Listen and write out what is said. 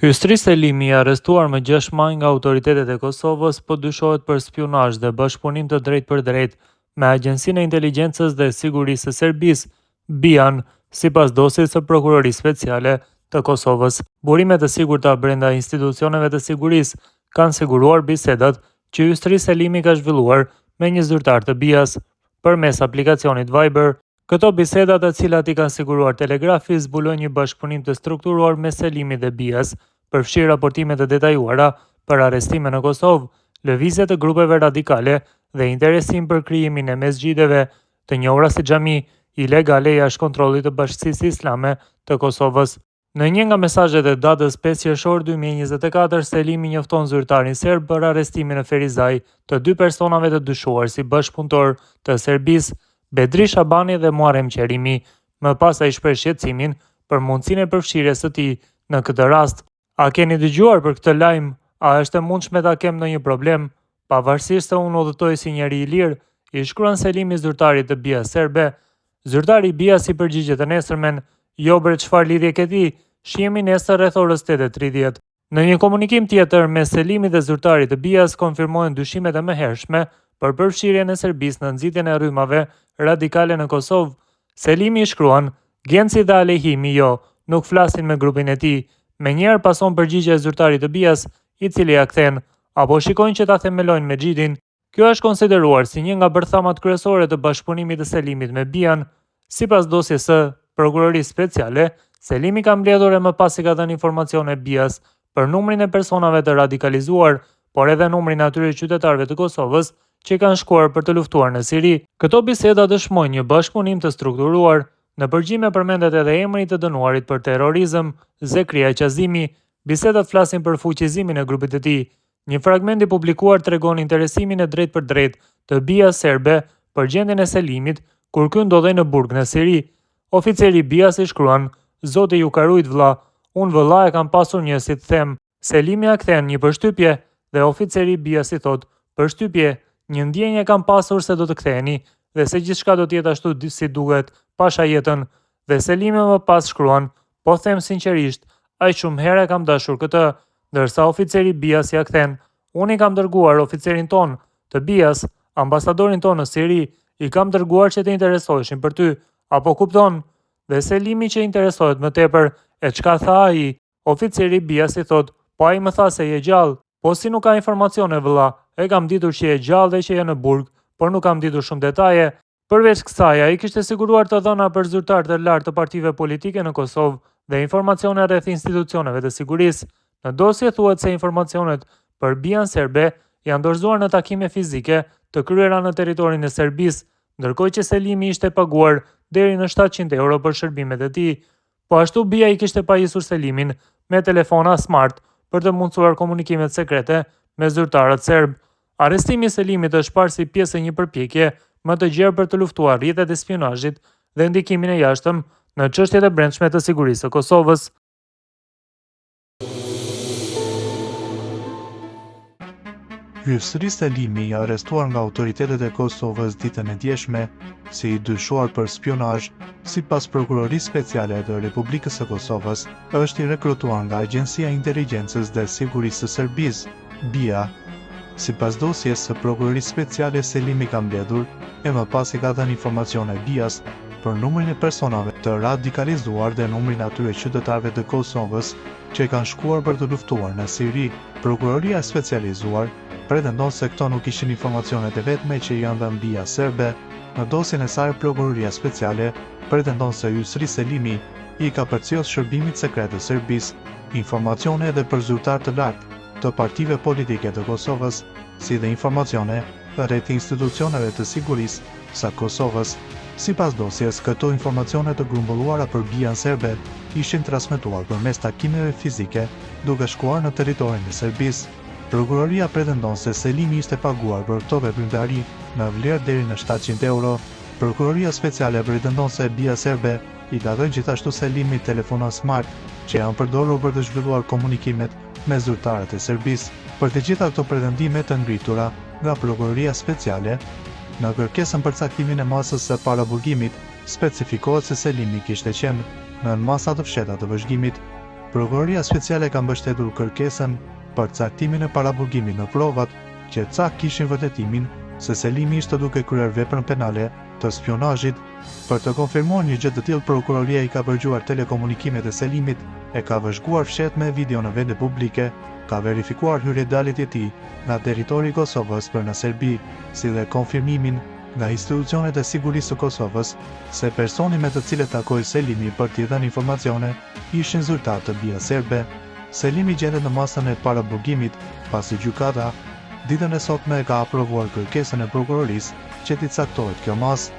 Hystri Selimi i arrestuar më 6 maj nga autoritetet e Kosovës po dyshohet për spionazh dhe bashkëpunim të drejtpërdrejtë me Agjencinë e Inteligjencës dhe Sigurisë së Serbisë, BIA-n, sipas dosjes së Prokurorisë Speciale të Kosovës. Burimet e sigurta brenda institucioneve të sigurisë kanë siguruar bisedat që Hystri Selimi ka zhvilluar me një zyrtar të BIA-s përmes aplikacionit Viber. Këto biseda, të cilat i kanë siguruar Telegrafi, zbulojnë një bashkëpunim të strukturuar me Selimit dhe BIA-s, përfshi raportime të detajuara për arrestime në Kosovë, lëvizje të grupeve radikale dhe interesim për krijimin e mesxhideve të njohura si xhami ilegale jashtë kontrollit të Bashkisë Islame të Kosovës. Në një nga mesazhet e datës 5 qershor 2024, Selimi njofton zyrtarin serb për arrestimin e Ferizaj të dy personave të dyshuar si bashkëpunëtor të Serbisë, Bedri Shabani dhe Muharrem Qerimi, më pas ai shpreh shqetësimin për mundësinë e përfshirjes së tij në këtë rast. A keni dëgjuar për këtë lajm? A është e mundshme ta kem ndonjë problem? Pavarësisht se unë udhëtoj si njeri i lirë, i shkruan Selimi zyrtarit të BIA serbe. Zyrtari i BIA si përgjigjet të nesërmen, jo bre çfarë lidhje ke ti, shihemi nesër rreth orës 8:30. Në një komunikim tjetër me Selimi dhe zyrtarit të BIA-s konfirmohen dyshimet e mëhershme për përfshirjen e Serbisë në nxitjen e rrymave radikale në Kosovë. Selimi i shkruan: Genci dhe Alehimi jo, nuk flasin me grupin e tij. Menjëherë pason përgjigje e zyrtarit të BIA-s, i cili ja kthen: apo shikojnë që ta themelojnë me xhidin. Kjo është konsideruar si një nga bërthamat kryesore të bashkëpunimit të Selimit me BIA-n. Sipas dosjes së Prokurorisë Speciale, Selimi ka mbledhur e më pas i ka dhënë informacione BIA-s për numrin e personave të radikalizuar, por edhe numrin e atyre qytetarëve të Kosovës që kanë shkuar për të luftuar në Siri. Këto biseda dëshmojnë një bashkëpunim të strukturuar. Në përgjime përmendet edhe emri i të dënuarit për terrorizëm, Zekria Qazimi. Bisedat flasin për fuqizimin e grupit të tij. Një fragment i publikuar tregon interesimin e drejtpërdrejtë të BIA serbe për gjendjen e Selimit kur ky ndodhej në burg në Siri. Oficeri i BIA-s i shkruan: Zoti ju ka rujt vëlla, unë vëlla e kam pasur një si të them. Selimi ja kthen një përshtypje dhe oficeri i BIA-s i thot: Përshtypje, një ndjenjë kam pasur se do të ktheheni dhe se gjithçka do të jetë ashtu si duhet, pasha jetën. Dhe Selimi më pas shkruan: Po them sinqerisht, aq shumë herë kam dashur këtë, ndërsa oficeri i BIA-s ja kthen: Unë i kam dërguar oficerin ton të BIA-s, ambasadorin ton në Siri, i kam dërguar që të interesoheshin për ty, apo kupton? Dhe Selimi që interesohet më tepër, e çka tha ai? Oficeri i BIA-s i thot: Po ai më tha se je gjallë. Po si nuk ka informacione vëlla, e kam ditur që je gjallë dhe që je në burg, por nuk kam ditur shumë detaje. Përveç kësaj, ai kishte siguruar të dhëna për zyrtar të lartë të partive politike në Kosovë dhe informacione rreth institucioneve të sigurisë. Në dosje thuhet se informacionet për BIA-n serbe janë dorëzuar në takime fizike të kryera në territorin e Serbisë, ndërkohë që Selimi ishte paguar deri në 700 euro për shërbimet e tij. Po ashtu BIA i kishte pajisur Selimin me telefona smart për të mundësuar komunikimet sekrete me zyrtarët serb. Arrestimi i Selimit është parë si pjesë e një përpjekje më të gjerë për të luftuar rrjetet e spionazhit dhe ndikimin e jashtëm në çështjet e brendshme të sigurisë së Kosovës. Hystri Selimi i arrestuar nga autoritetet e Kosovës ditën e djeshme si i dyshuar për spionazh, sipas Prokurorisë Speciale të Republikës së Kosovës, është i rekrutuar nga Agjencia e Inteligjencës dhe Sigurisë së Serbisë, BIA. Sipas dosjes së Prokurorisë Speciale, Selimi ka mbledhur e më pas i ka dhënë informacione BIA-s për numrin e personave të radikalizuar dhe numrin e atyre qytetarëve të Kosovës që kanë shkuar për të luftuar në Siri. Prokuroria e specializuar pretendon se këto nuk ishin informacionet e vetme që janë dhënë BIA serbe. Në dosjen e saj, Prokuroria Speciale pretendon se Hystri Selimi i ka përcjellë shërbimit sekret të Serbisë informacione edhe për zyrtar të lartë të partive politike të Kosovës, si dhe informacione rreth institucioneve të sigurisë së Kosovës. Sipas dosjes, këto informacione të grumbulluara për BIA-n serbe ishin transmetuar përmes takimeve fizike duke shkuar në territorin e Serbisë. Prokuroria pretendon se Selimi ishte paguar për këto veprimtari në vlerë deri në 700 euro. Prokuroria Speciale pretendon se BIA serbe i ka dhënë gjithashtu Selimit telefona smart që janë përdorur për të zhvilluar komunikimet me zyrtarët e Serbisë. Për të gjitha këto pretendime të ngritura nga Prokuroria Speciale, në kërkesën për caktimin e masës së paraburgimit, specifikohet se Selimi kishte qenë në masa të fshehta të vëzhgimit. Prokuroria Speciale ka mbështetur kërkesën për caktimin e paraburgimit në provat që kishin vërtetimin se Selimi ishte duke kryer veprën penale të spionazhit. Për të konfirmuar një gjë të tillë, prokuroria i ka përgjuar telekomunikimet e Selimit, e ka vëzhguar fshet me video në vende publike, ka verifikuar hyrjedalit e tij nga territori i Kosovës për në Serbi, si dhe konfirmimin nga institucionet e sigurisë së Kosovës se personi me të cilët takoi Selimi për t'i dhënë informacione ishin zyrtar të BIA serbe. Selimi gjendet në masën e paraburgimit pasi gjykata ditën e sotme ka aprovuar kërkesën e prokurorisë që t'i caktohet kjo masë.